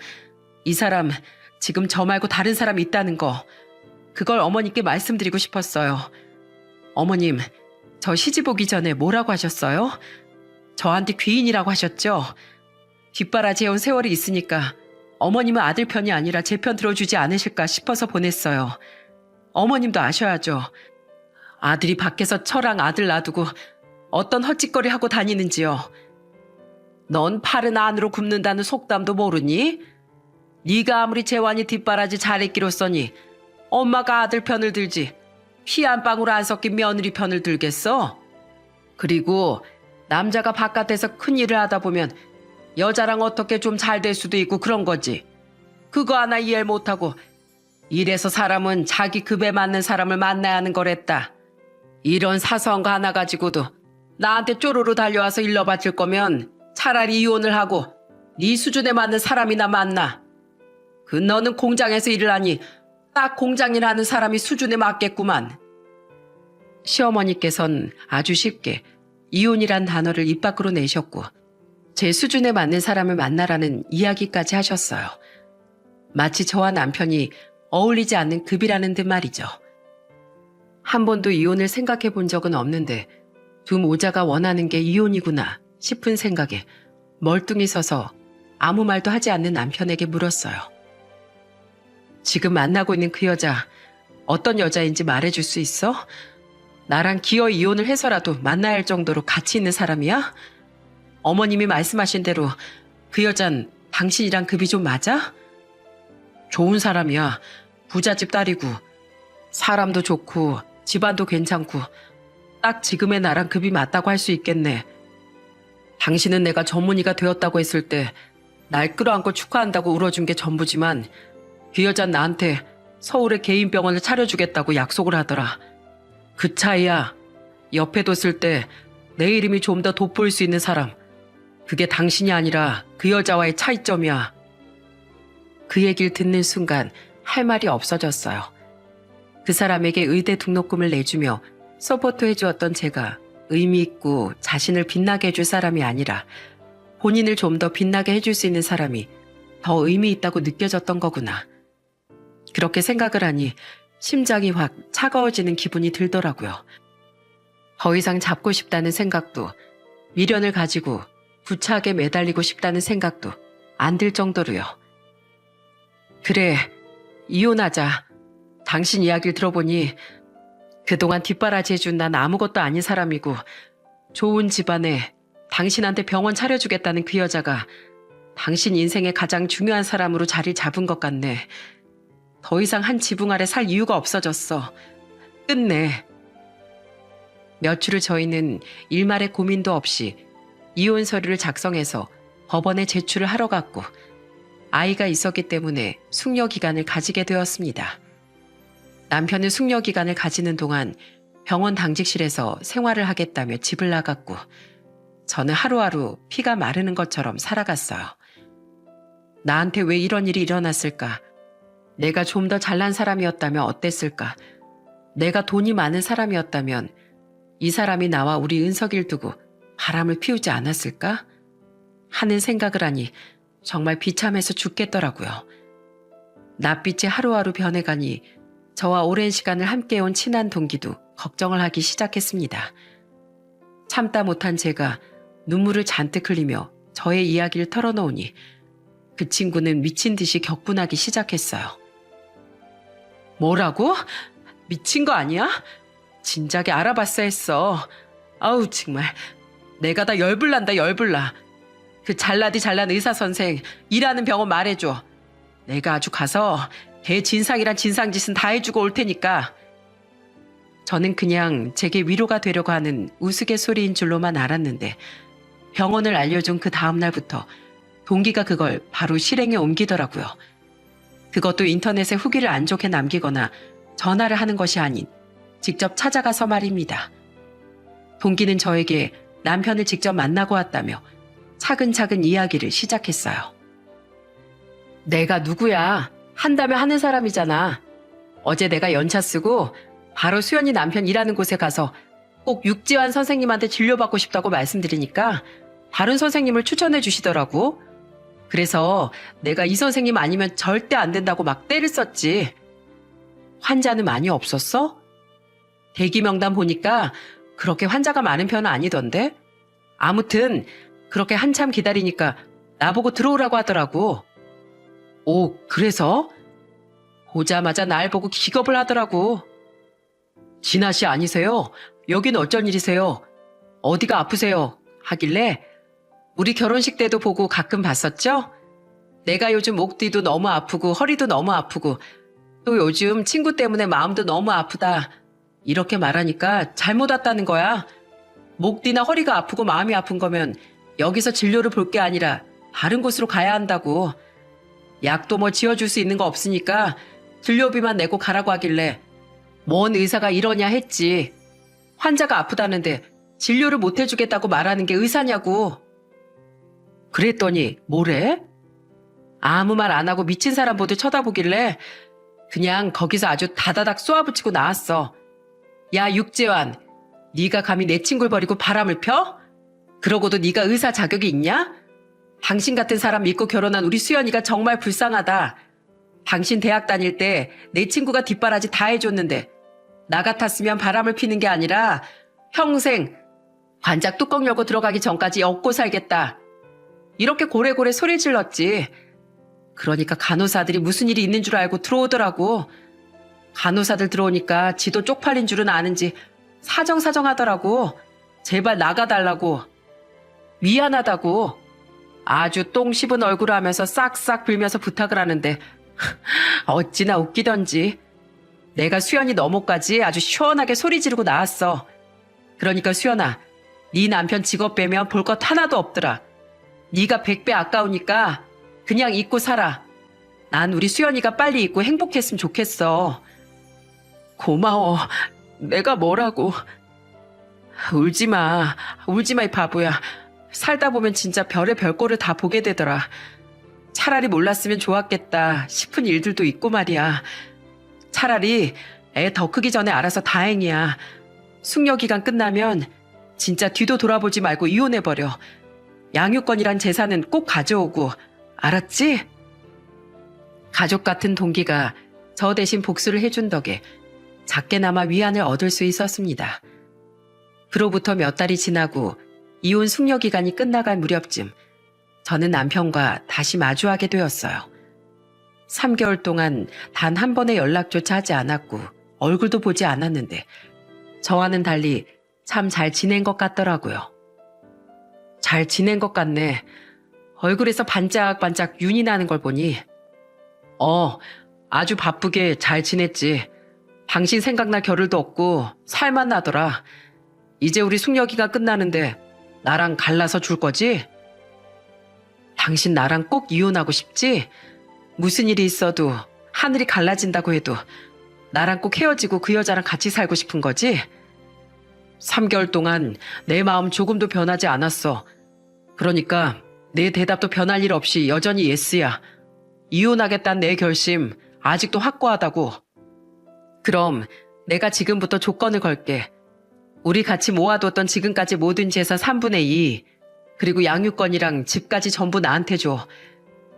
이 사람 지금 저 말고 다른 사람 있다는 거. 그걸 어머니께 말씀드리고 싶었어요. 어머님, 저 시집 오기 전에 뭐라고 하셨어요? 저한테 귀인이라고 하셨죠? 뒷바라지해온 세월이 있으니까 어머님은 아들 편이 아니라 제 편 들어주지 않으실까 싶어서 보냈어요. 어머님도 아셔야죠. 아들이 밖에서 처랑 아들 놔두고 어떤 헛짓거리 하고 다니는지요. 넌 팔은 안으로 굽는다는 속담도 모르니? 네가 아무리 재환이 뒷바라지 잘했기로써니 엄마가 아들 편을 들지 피 한 방울 안 섞인 며느리 편을 들겠어? 그리고 남자가 바깥에서 큰일을 하다 보면 여자랑 어떻게 좀 잘 될 수도 있고 그런 거지. 그거 하나 이해 못하고 이래서 사람은 자기 급에 맞는 사람을 만나야 하는 거랬다. 이런 사소한 거 하나 가지고도 나한테 쪼르르 달려와서 일러바칠 거면 차라리 이혼을 하고 네 수준에 맞는 사람이나 만나. 그 너는 공장에서 일을 하니 딱 공장일 하는 사람이 수준에 맞겠구만. 시어머니께선 아주 쉽게 이혼이란 단어를 입 밖으로 내셨고 제 수준에 맞는 사람을 만나라는 이야기까지 하셨어요. 마치 저와 남편이 어울리지 않는 급이라는 듯 말이죠. 한 번도 이혼을 생각해 본 적은 없는데 두 모자가 원하는 게 이혼이구나 싶은 생각에 멀뚱히 서서 아무 말도 하지 않는 남편에게 물었어요. 지금 만나고 있는 그 여자 어떤 여자인지 말해줄 수 있어? 나랑 기어이 이혼을 해서라도 만나야 할 정도로 가치 있는 사람이야? 어머님이 말씀하신 대로 그 여잔 당신이랑 급이 좀 맞아? 좋은 사람이야. 부잣집 딸이고 사람도 좋고 집안도 괜찮고 딱 지금의 나랑 급이 맞다고 할 수 있겠네. 당신은 내가 전문의가 되었다고 했을 때 날 끌어안고 축하한다고 울어준 게 전부지만 그 여잔 나한테 서울에 개인 병원을 차려주겠다고 약속을 하더라. 그 차이야. 옆에 뒀을 때 내 이름이 좀 더 돋보일 수 있는 사람. 그게 당신이 아니라 그 여자와의 차이점이야. 그 얘기를 듣는 순간 할 말이 없어졌어요. 그 사람에게 의대 등록금을 내주며 서포트 해주었던 제가 의미 있고 자신을 빛나게 해줄 사람이 아니라 본인을 좀 더 빛나게 해줄 수 있는 사람이 더 의미 있다고 느껴졌던 거구나. 그렇게 생각을 하니 심장이 확 차가워지는 기분이 들더라고요. 더 이상 잡고 싶다는 생각도 미련을 가지고 구차하게 매달리고 싶다는 생각도 안 들 정도로요. 그래, 이혼하자. 당신 이야기를 들어보니 그동안 뒷바라지 해준 난 아무것도 아닌 사람이고 좋은 집안에 당신한테 병원 차려주겠다는 그 여자가 당신 인생의 가장 중요한 사람으로 자리를 잡은 것 같네. 더 이상 한 지붕 아래 살 이유가 없어졌어. 끝내. 며칠 후 저희는 일말의 고민도 없이 이혼 서류를 작성해서 법원에 제출을 하러 갔고 아이가 있었기 때문에 숙려 기간을 가지게 되었습니다. 남편은 숙려 기간을 가지는 동안 병원 당직실에서 생활을 하겠다며 집을 나갔고 저는 하루하루 피가 마르는 것처럼 살아갔어요. 나한테 왜 이런 일이 일어났을까? 내가 좀 더 잘난 사람이었다면 어땠을까? 내가 돈이 많은 사람이었다면 이 사람이 나와 우리 은석이를 두고 바람을 피우지 않았을까? 하는 생각을 하니 정말 비참해서 죽겠더라고요. 낯빛이 하루하루 변해가니 저와 오랜 시간을 함께해온 친한 동기도 걱정을 하기 시작했습니다. 참다 못한 제가 눈물을 잔뜩 흘리며 저의 이야기를 털어놓으니 그 친구는 미친 듯이 격분하기 시작했어요. 뭐라고? 미친 거 아니야? 진작에 알아봤어 했어. 아우 정말 내가 다 열불난다 열불나. 그 잘나디 잘난 의사 선생 일하는 병원 말해줘. 내가 아주 가서 대진상이란 진상짓은 다 해주고 올 테니까. 저는 그냥 제게 위로가 되려고 하는 우스갯소리인 줄로만 알았는데 병원을 알려준 그 다음날부터 동기가 그걸 바로 실행에 옮기더라고요. 그것도 인터넷에 후기를 안 좋게 남기거나 전화를 하는 것이 아닌 직접 찾아가서 말입니다. 동기는 저에게 남편을 직접 만나고 왔다며 차근차근 이야기를 시작했어요. 내가 누구야? 한다면 하는 사람이잖아. 어제 내가 연차 쓰고 바로 수연이 남편 일하는 곳에 가서 꼭 육지환 선생님한테 진료받고 싶다고 말씀드리니까 다른 선생님을 추천해 주시더라고. 그래서 내가 이 선생님 아니면 절대 안 된다고 막 떼를 썼지. 환자는 많이 없었어? 대기 명단 보니까 그렇게 환자가 많은 편은 아니던데? 아무튼 그렇게 한참 기다리니까 나보고 들어오라고 하더라고. 오, 그래서? 보자마자 날 보고 기겁을 하더라고. 진아 씨 아니세요? 여긴 어쩐 일이세요? 어디가 아프세요? 하길래 우리 결혼식 때도 보고 가끔 봤었죠? 내가 요즘 목 뒤도 너무 아프고 허리도 너무 아프고 또 요즘 친구 때문에 마음도 너무 아프다. 이렇게 말하니까 잘못 왔다는 거야. 목 뒤나 허리가 아프고 마음이 아픈 거면 여기서 진료를 볼 게 아니라 다른 곳으로 가야 한다고. 약도 뭐 지어줄 수 있는 거 없으니까 진료비만 내고 가라고 하길래 뭔 의사가 이러냐 했지. 환자가 아프다는데 진료를 못 해주겠다고 말하는 게 의사냐고. 그랬더니 뭐래? 아무 말 안 하고 미친 사람 보듯 쳐다보길래 그냥 거기서 아주 다다닥 쏘아붙이고 나왔어. 야 육재환, 네가 감히 내 친구를 버리고 바람을 펴? 그러고도 네가 의사 자격이 있냐? 당신 같은 사람 믿고 결혼한 우리 수연이가 정말 불쌍하다. 당신 대학 다닐 때 내 친구가 뒷바라지 다 해줬는데 나 같았으면 바람을 피는 게 아니라 평생 관작 뚜껑 열고 들어가기 전까지 얻고 살겠다. 이렇게 고래고래 소리 질렀지. 그러니까 간호사들이 무슨 일이 있는 줄 알고 들어오더라고. 간호사들 들어오니까 지도 쪽팔린 줄은 아는지 사정사정하더라고. 제발 나가달라고. 미안하다고. 아주 똥 씹은 얼굴을 하면서 싹싹 빌면서 부탁을 하는데 어찌나 웃기던지. 내가 수연이 너머까지 아주 시원하게 소리 지르고 나왔어. 그러니까 수연아, 네 남편 직업 빼면 볼 것 하나도 없더라. 네가 100배 아까우니까 그냥 잊고 살아. 난 우리 수연이가 빨리 잊고 행복했으면 좋겠어. 고마워. 내가 뭐라고. 울지 마. 울지 마, 이 바보야. 살다 보면 진짜 별의 별꼴을 다 보게 되더라. 차라리 몰랐으면 좋았겠다 싶은 일들도 있고 말이야. 차라리 애 더 크기 전에 알아서 다행이야. 숙려기간 끝나면 진짜 뒤도 돌아보지 말고 이혼해버려. 양육권이란 재산은 꼭 가져오고. 알았지? 가족 같은 동기가 저 대신 복수를 해준 덕에 작게나마 위안을 얻을 수 있었습니다. 그로부터 몇 달이 지나고 이혼 숙려기간이 끝나갈 무렵쯤 저는 남편과 다시 마주하게 되었어요. 3개월 동안 단 한 번의 연락조차 하지 않았고 얼굴도 보지 않았는데 저와는 달리 참 잘 지낸 것 같더라고요. 잘 지낸 것 같네. 얼굴에서 반짝반짝 윤이 나는 걸 보니 아주 바쁘게 잘 지냈지. 당신 생각날 겨를도 없고 살만 나더라. 이제 우리 숙려기가 끝나는데 나랑 갈라서 줄 거지? 당신 나랑 꼭 이혼하고 싶지? 무슨 일이 있어도 하늘이 갈라진다고 해도 나랑 꼭 헤어지고 그 여자랑 같이 살고 싶은 거지? 3개월 동안 내 마음 조금도 변하지 않았어. 그러니까 내 대답도 변할 일 없이 여전히 예스야. 이혼하겠다는 내 결심 아직도 확고하다고. 그럼 내가 지금부터 조건을 걸게. 우리 같이 모아뒀던 지금까지 모든 재산 3분의 2, 그리고 양육권이랑 집까지 전부 나한테 줘.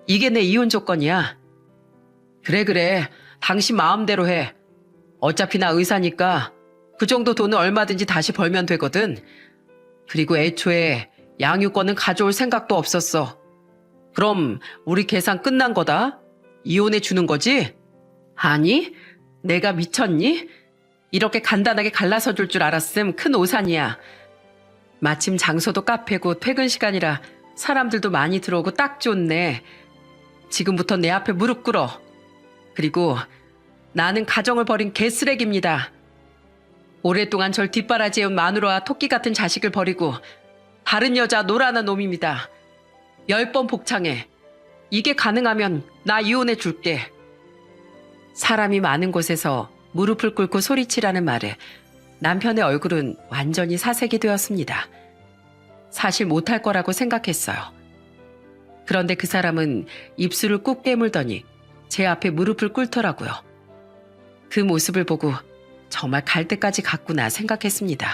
이게 내 이혼 조건이야. 그래. 당신 마음대로 해. 어차피 나 의사니까 그 정도 돈은 얼마든지 다시 벌면 되거든. 그리고 애초에 양육권은 가져올 생각도 없었어. 그럼 우리 계산 끝난 거다. 이혼해 주는 거지? 아니, 내가 미쳤니? 이렇게 간단하게 갈라서 줄 줄 알았음 큰 오산이야. 마침 장소도 카페고 퇴근 시간이라 사람들도 많이 들어오고 딱 좋네. 지금부터 내 앞에 무릎 꿇어. 그리고 나는 가정을 버린 개쓰레기입니다. 오랫동안 절 뒷바라지해온 마누라와 토끼 같은 자식을 버리고 다른 여자 노란한 놈입니다. 10번 복창해. 이게 가능하면 나 이혼해 줄게. 사람이 많은 곳에서 무릎을 꿇고 소리치라는 말에 남편의 얼굴은 완전히 사색이 되었습니다. 사실 못할 거라고 생각했어요. 그런데 그 사람은 입술을 꾹 깨물더니 제 앞에 무릎을 꿇더라고요. 그 모습을 보고 정말 갈 때까지 갔구나 생각했습니다.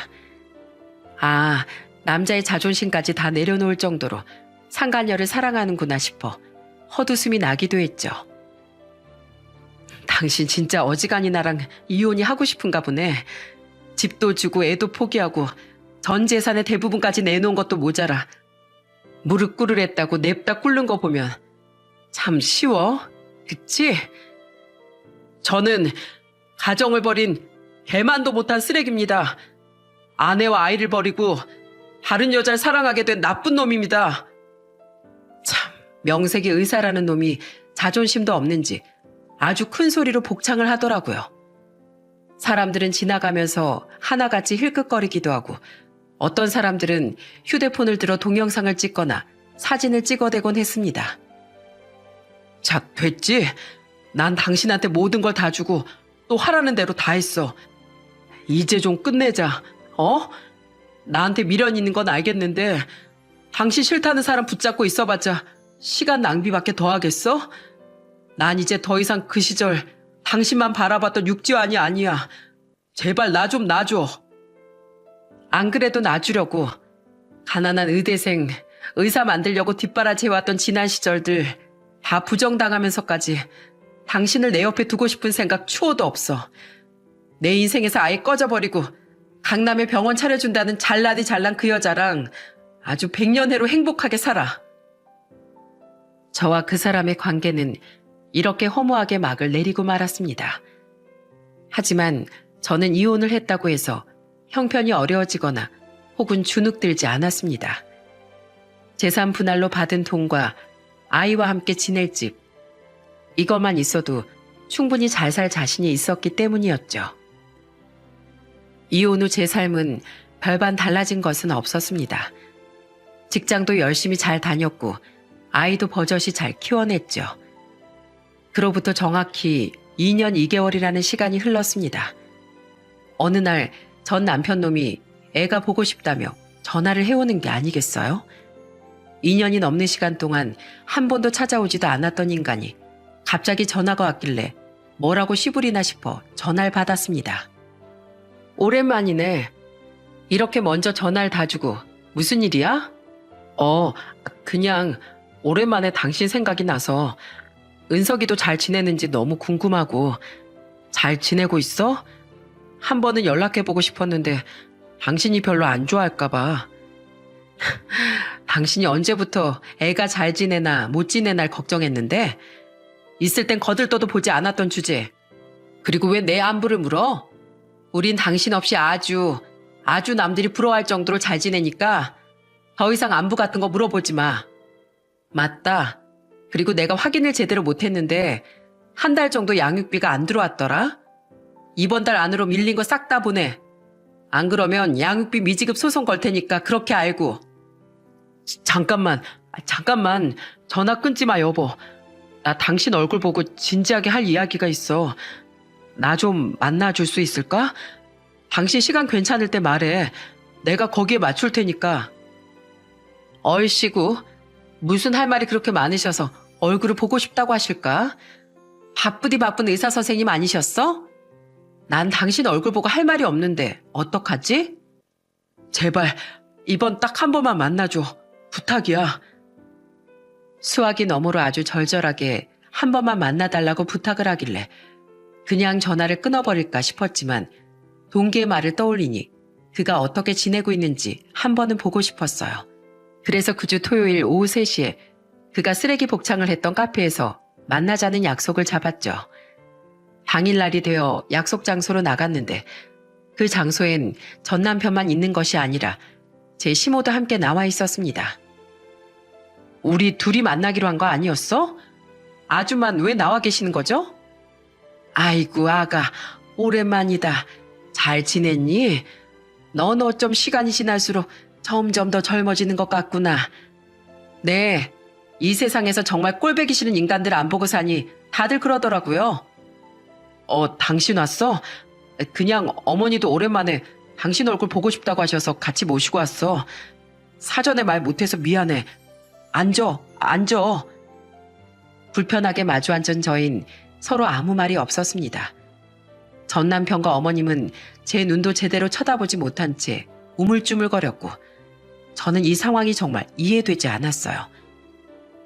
아, 남자의 자존심까지 다 내려놓을 정도로 상간녀를 사랑하는구나 싶어 헛웃음이 나기도 했죠. 당신 진짜 어지간히 나랑 이혼이 하고 싶은가 보네. 집도 주고 애도 포기하고 전 재산의 대부분까지 내놓은 것도 모자라 무릎 꿇으랬다고 냅다 꿇는 거 보면 참 쉬워, 그치? 저는 가정을 버린 개만도 못한 쓰레기입니다. 아내와 아이를 버리고 다른 여자를 사랑하게 된 나쁜 놈입니다. 명색이 의사라는 놈이 자존심도 없는지 아주 큰 소리로 복창을 하더라고요. 사람들은 지나가면서 하나같이 힐끗거리기도 하고 어떤 사람들은 휴대폰을 들어 동영상을 찍거나 사진을 찍어대곤 했습니다. 자, 됐지? 난 당신한테 모든 걸 다 주고 또 하라는 대로 다 했어. 이제 좀 끝내자. 나한테 미련 있는 건 알겠는데 당신 싫다는 사람 붙잡고 있어봤자 시간 낭비밖에 더 하겠어? 난 이제 더 이상 그 시절 당신만 바라봤던 육지환이 아니야. 제발 나 좀 놔줘. 안 그래도 놔주려고 가난한 의대생, 의사 만들려고 뒷바라지해왔던 지난 시절들 다 부정당하면서까지 당신을 내 옆에 두고 싶은 생각 추호도 없어. 내 인생에서 아예 꺼져버리고 강남에 병원 차려준다는 잘나디 잘난 그 여자랑 아주 백년해로 행복하게 살아. 저와 그 사람의 관계는 이렇게 허무하게 막을 내리고 말았습니다. 하지만 저는 이혼을 했다고 해서 형편이 어려워지거나 혹은 주눅들지 않았습니다. 재산 분할로 받은 돈과 아이와 함께 지낼 집, 이것만 있어도 충분히 잘 살 자신이 있었기 때문이었죠. 이혼 후 제 삶은 별반 달라진 것은 없었습니다. 직장도 열심히 잘 다녔고 아이도 버젓이 잘 키워냈죠. 그로부터 정확히 2년 2개월이라는 시간이 흘렀습니다. 어느 날 전 남편 놈이 애가 보고 싶다며 전화를 해오는 게 아니겠어요? 2년이 넘는 시간 동안 한 번도 찾아오지도 않았던 인간이 갑자기 전화가 왔길래 뭐라고 시부리나 싶어 전화를 받았습니다. 오랜만이네. 이렇게 먼저 전화를 다 주고 무슨 일이야? 그냥 오랜만에 당신 생각이 나서 은석이도 잘 지내는지 너무 궁금하고. 잘 지내고 있어? 한 번은 연락해보고 싶었는데 당신이 별로 안 좋아할까봐. 당신이 언제부터 애가 잘 지내나 못 지내나 걱정했는데 있을 땐 거들떠도 보지 않았던 주제. 그리고 왜 내 안부를 물어? 우린 당신 없이 아주 남들이 부러워할 정도로 잘 지내니까 더 이상 안부 같은 거 물어보지 마. 맞다. 그리고 내가 확인을 제대로 못했는데 한 달 정도 양육비가 안 들어왔더라? 이번 달 안으로 밀린 거 싹 다 보내. 안 그러면 양육비 미지급 소송 걸 테니까 그렇게 알고. 잠깐만. 전화 끊지 마, 여보. 나 당신 얼굴 보고 진지하게 할 이야기가 있어. 나 좀 만나줄 수 있을까? 당신 시간 괜찮을 때 말해. 내가 거기에 맞출 테니까. 얼씨구. 무슨 할 말이 그렇게 많으셔서 얼굴을 보고 싶다고 하실까? 바쁘디 바쁜 의사 선생님 아니셨어? 난 당신 얼굴 보고 할 말이 없는데 어떡하지? 제발 이번 딱 한 번만 만나줘. 부탁이야. 수화기 너머로 아주 절절하게 한 번만 만나달라고 부탁을 하길래 그냥 전화를 끊어버릴까 싶었지만 동기의 말을 떠올리니 그가 어떻게 지내고 있는지 한 번은 보고 싶었어요. 그래서 그 주 토요일 오후 3시에 그가 쓰레기 복창을 했던 카페에서 만나자는 약속을 잡았죠. 당일날이 되어 약속 장소로 나갔는데 그 장소엔 전 남편만 있는 것이 아니라 제 시모도 함께 나와 있었습니다. 우리 둘이 만나기로 한 거 아니었어? 아줌만 왜 나와 계시는 거죠? 아이고 아가, 오랜만이다. 잘 지냈니? 넌 어쩜 시간이 지날수록 점점 더 젊어지는 것 같구나. 네, 이 세상에서 정말 꼴보기 싫은 인간들 안 보고 사니 다들 그러더라고요. 당신 왔어? 그냥 어머니도 오랜만에 당신 얼굴 보고 싶다고 하셔서 같이 모시고 왔어. 사전에 말 못해서 미안해. 앉아. 불편하게 마주 앉은 저흰 서로 아무 말이 없었습니다. 전 남편과 어머님은 제 눈도 제대로 쳐다보지 못한 채 우물쭈물거렸고 저는 이 상황이 정말 이해되지 않았어요.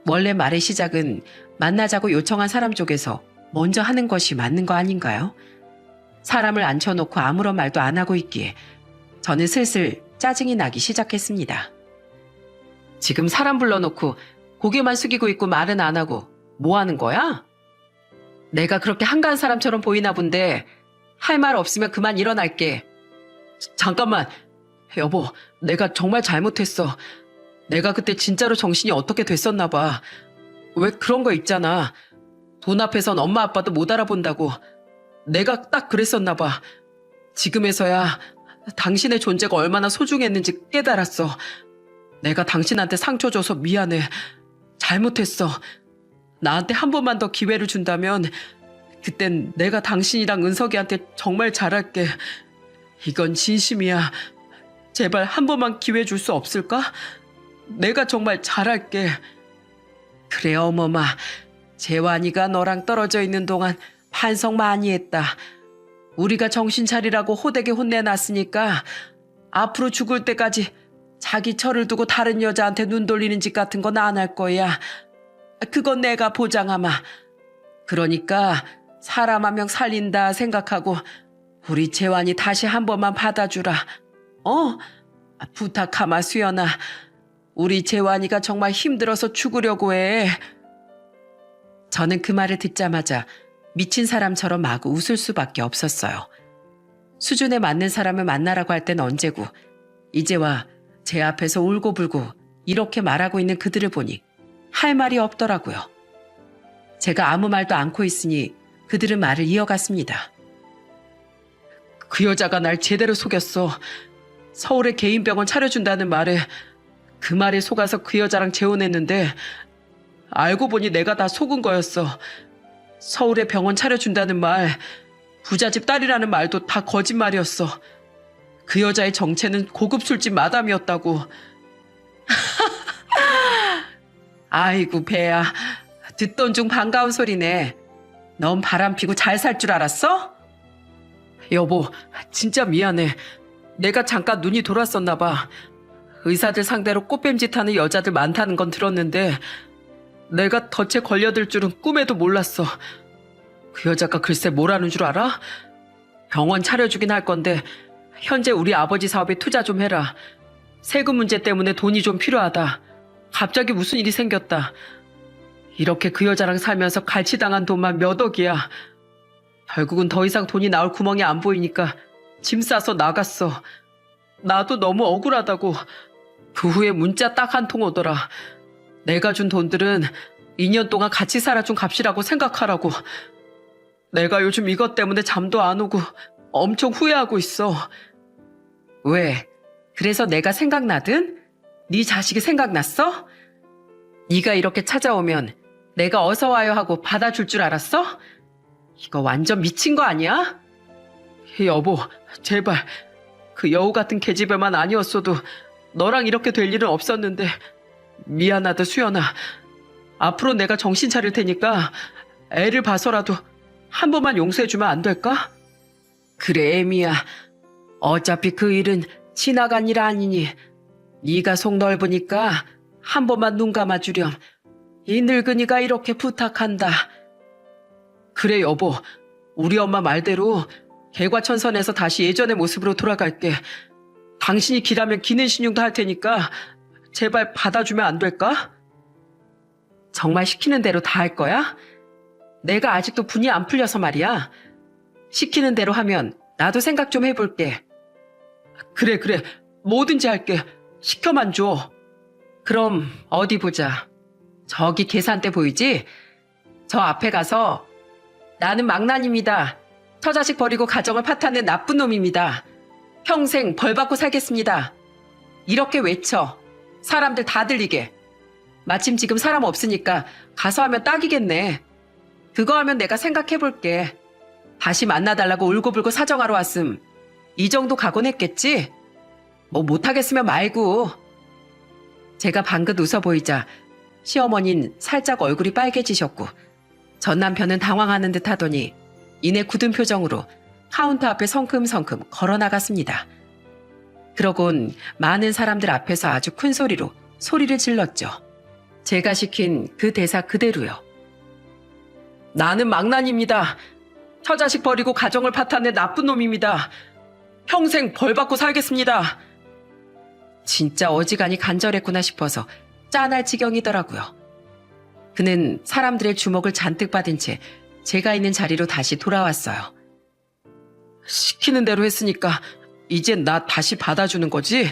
원래 말의 시작은 만나자고 요청한 사람 쪽에서 먼저 하는 것이 맞는 거 아닌가요? 사람을 앉혀놓고 아무런 말도 안 하고 있기에 저는 슬슬 짜증이 나기 시작했습니다. 지금 사람 불러놓고 고개만 숙이고 있고 말은 안 하고 뭐 하는 거야? 내가 그렇게 한가한 사람처럼 보이나 본데 할 말 없으면 그만 일어날게. 잠깐만. 여보, 내가 정말 잘못했어. 내가 그때 진짜로 정신이 어떻게 됐었나 봐. 왜 그런 거 있잖아. 돈 앞에선 엄마 아빠도 못 알아본다고. 내가 딱 그랬었나 봐. 지금에서야 당신의 존재가 얼마나 소중했는지 깨달았어. 내가 당신한테 상처 줘서 미안해. 잘못했어. 나한테 한 번만 더 기회를 준다면 그땐 내가 당신이랑 은석이한테 정말 잘할게. 이건 진심이야. 제발 한 번만 기회 줄 수 없을까? 내가 정말 잘할게. 그래 어머마. 재환이가 너랑 떨어져 있는 동안 반성 많이 했다. 우리가 정신 차리라고 호되게 혼내놨으니까 앞으로 죽을 때까지 자기 철을 두고 다른 여자한테 눈 돌리는 짓 같은 건 안 할 거야. 그건 내가 보장하마. 그러니까 사람 한 명 살린다 생각하고 우리 재환이 다시 한 번만 받아주라. 부탁하마 수연아. 우리 재환이가 정말 힘들어서 죽으려고 해. 저는 그 말을 듣자마자 미친 사람처럼 마구 웃을 수밖에 없었어요. 수준에 맞는 사람을 만나라고 할 땐 언제고 이제와 제 앞에서 울고불고 이렇게 말하고 있는 그들을 보니 할 말이 없더라고요. 제가 아무 말도 않고 있으니 그들은 말을 이어갔습니다. 그 여자가 날 제대로 속였어. 서울에 개인 병원 차려준다는 말에 그 말에 속아서 그 여자랑 재혼했는데 알고 보니 내가 다 속은 거였어. 서울에 병원 차려준다는 말, 부잣집 딸이라는 말도 다 거짓말이었어. 그 여자의 정체는 고급 술집 마담이었다고. 아이고 배야. 듣던 중 반가운 소리네. 넌 바람 피고 잘 살 줄 알았어? 여보, 진짜 미안해. 내가 잠깐 눈이 돌았었나 봐. 의사들 상대로 꽃뱀짓하는 여자들 많다는 건 들었는데 내가 덫에 걸려들 줄은 꿈에도 몰랐어. 그 여자가 글쎄 뭐라는 줄 알아? 병원 차려주긴 할 건데 현재 우리 아버지 사업에 투자 좀 해라. 세금 문제 때문에 돈이 좀 필요하다. 갑자기 무슨 일이 생겼다. 이렇게 그 여자랑 살면서 갈취당한 돈만 몇 억이야. 결국은 더 이상 돈이 나올 구멍이 안 보이니까 짐 싸서 나갔어. 나도 너무 억울하다고. 그 후에 문자 딱 한 통 오더라. 내가 준 돈들은 2년 동안 같이 살아준 값이라고 생각하라고. 내가 요즘 이것 때문에 잠도 안 오고 엄청 후회하고 있어. 왜? 그래서 내가 생각나든? 네 자식이 생각났어? 네가 이렇게 찾아오면 내가 어서 와요 하고 받아줄 줄 알았어? 이거 완전 미친 거 아니야? 여보, 제발. 그 여우 같은 계집애만 아니었어도 너랑 이렇게 될 일은 없었는데 미안하다 수연아. 앞으로 내가 정신 차릴 테니까 애를 봐서라도 한 번만 용서해주면 안 될까? 그래 애미야. 어차피 그 일은 지나간 일 아니니 네가 속 넓으니까 한 번만 눈 감아주렴. 이 늙은이가 이렇게 부탁한다. 그래 여보. 우리 엄마 말대로 개과천선해서 다시 예전의 모습으로 돌아갈게. 당신이 기라면 기는 신용도 할 테니까 제발 받아주면 안 될까? 정말 시키는 대로 다 할 거야? 내가 아직도 분이 안 풀려서 말이야. 시키는 대로 하면 나도 생각 좀 해볼게. 그래. 뭐든지 할게. 시켜만 줘. 그럼 어디 보자. 저기 계산대 보이지? 저 앞에 가서 나는 망나니입니다. 처자식 버리고 가정을 파탄낸 나쁜 놈입니다. 평생 벌 받고 살겠습니다. 이렇게 외쳐. 사람들 다 들리게. 마침 지금 사람 없으니까 가서 하면 딱이겠네. 그거 하면 내가 생각해볼게. 다시 만나달라고 울고불고 사정하러 왔음. 이 정도 각오는 했겠지? 뭐 못하겠으면 말고. 제가 방긋 웃어 보이자 시어머니는 살짝 얼굴이 빨개지셨고 전 남편은 당황하는 듯 하더니 이내 굳은 표정으로 카운터 앞에 성큼성큼 걸어나갔습니다. 그러곤 많은 사람들 앞에서 아주 큰 소리로 소리를 질렀죠. 제가 시킨 그 대사 그대로요. 나는 망난입니다. 처자식 버리고 가정을 파탄낸 나쁜 놈입니다. 평생 벌 받고 살겠습니다. 진짜 어지간히 간절했구나 싶어서 짠할 지경이더라고요. 그는 사람들의 주목을 잔뜩 받은 채 제가 있는 자리로 다시 돌아왔어요. 시키는 대로 했으니까 이젠 나 다시 받아주는 거지?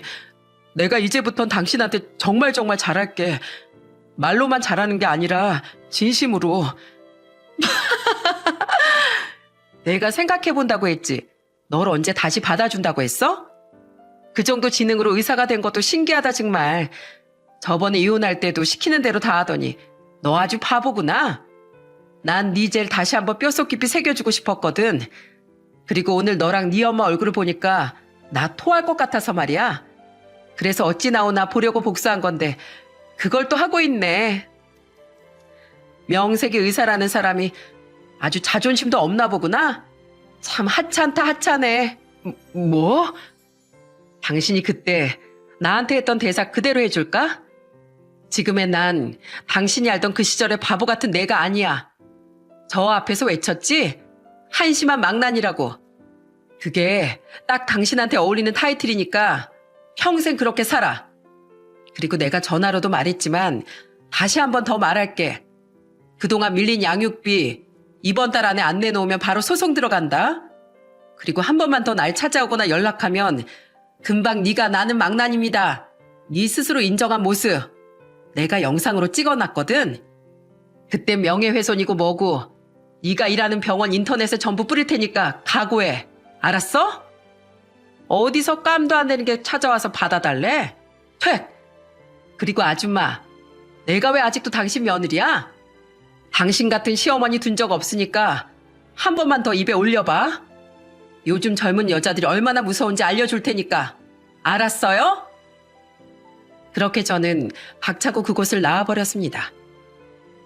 내가 이제부턴 당신한테 정말 잘할게. 말로만 잘하는 게 아니라 진심으로. 내가 생각해본다고 했지. 널 언제 다시 받아준다고 했어? 그 정도 지능으로 의사가 된 것도 신기하다 정말. 저번에 이혼할 때도 시키는 대로 다 하더니 너 아주 바보구나. 난 네 죄를 다시 한번 뼛속 깊이 새겨주고 싶었거든. 그리고 오늘 너랑 네 엄마 얼굴을 보니까 나 토할 것 같아서 말이야. 그래서 어찌 나오나 보려고 복수한 건데 그걸 또 하고 있네. 명색이 의사라는 사람이 아주 자존심도 없나 보구나. 참 하찮다 하찮네. 뭐? 당신이 그때 나한테 했던 대사 그대로 해줄까? 지금의 난 당신이 알던 그 시절의 바보 같은 내가 아니야. 저 앞에서 외쳤지? 한심한 망난이라고. 그게 딱 당신한테 어울리는 타이틀이니까 평생 그렇게 살아. 그리고 내가 전화로도 말했지만 다시 한 번 더 말할게. 그동안 밀린 양육비 이번 달 안에 안 내놓으면 바로 소송 들어간다. 그리고 한 번만 더 날 찾아오거나 연락하면 금방 네가 나는 망난입니다. 네 스스로 인정한 모습 내가 영상으로 찍어놨거든. 그때 명예훼손이고 뭐고 네가 일하는 병원 인터넷에 전부 뿌릴 테니까 각오해. 알았어? 어디서 깜도 안 되는 게 찾아와서 받아달래? 퇴! 그리고 아줌마, 내가 왜 아직도 당신 며느리야? 당신 같은 시어머니 둔 적 없으니까 한 번만 더 입에 올려봐. 요즘 젊은 여자들이 얼마나 무서운지 알려줄 테니까. 알았어요? 그렇게 저는 박차고 그곳을 나와버렸습니다.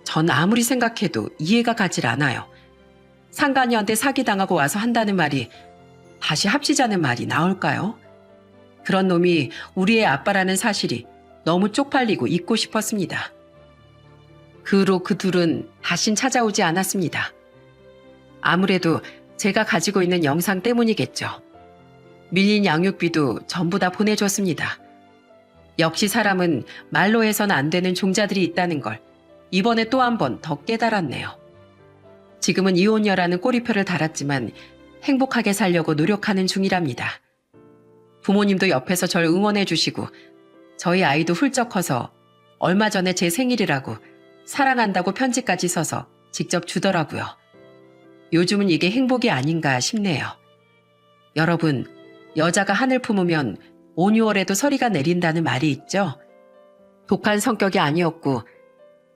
전 아무리 생각해도 이해가 가질 않아요. 상간녀한테 사기당하고 와서 한다는 말이 다시 합치자는 말이 나올까요? 그런 놈이 우리의 아빠라는 사실이 너무 쪽팔리고 잊고 싶었습니다. 그 후로 그 둘은 다신 찾아오지 않았습니다. 아무래도 제가 가지고 있는 영상 때문이겠죠. 밀린 양육비도 전부 다 보내줬습니다. 역시 사람은 말로 해서는 안 되는 종자들이 있다는 걸 이번에 또 한 번 더 깨달았네요. 지금은 이혼녀라는 꼬리표를 달았지만 행복하게 살려고 노력하는 중이랍니다. 부모님도 옆에서 절 응원해 주시고 저희 아이도 훌쩍 커서 얼마 전에 제 생일이라고 사랑한다고 편지까지 써서 직접 주더라고요. 요즘은 이게 행복이 아닌가 싶네요. 여러분, 여자가 하늘 품으면 5, 6월에도 서리가 내린다는 말이 있죠? 독한 성격이 아니었고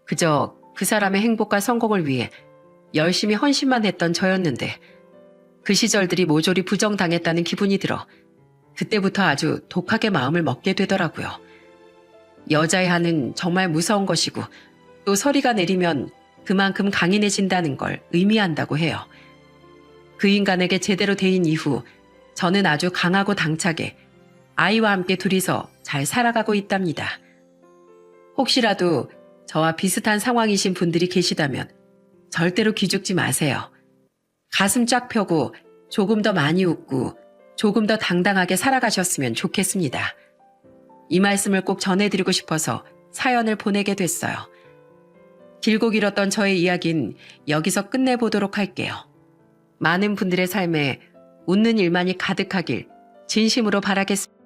그저 그 사람의 행복과 성공을 위해 열심히 헌신만 했던 저였는데 그 시절들이 모조리 부정당했다는 기분이 들어 그때부터 아주 독하게 마음을 먹게 되더라고요. 여자의 한은 정말 무서운 것이고 또 서리가 내리면 그만큼 강인해진다는 걸 의미한다고 해요. 그 인간에게 제대로 대인 이후 저는 아주 강하고 당차게 아이와 함께 둘이서 잘 살아가고 있답니다. 혹시라도 저와 비슷한 상황이신 분들이 계시다면 절대로 기죽지 마세요. 가슴 쫙 펴고 조금 더 많이 웃고 조금 더 당당하게 살아가셨으면 좋겠습니다. 이 말씀을 꼭 전해드리고 싶어서 사연을 보내게 됐어요. 길고 길었던 저의 이야기는 여기서 끝내보도록 할게요. 많은 분들의 삶에 웃는 일만이 가득하길 진심으로 바라겠습니다.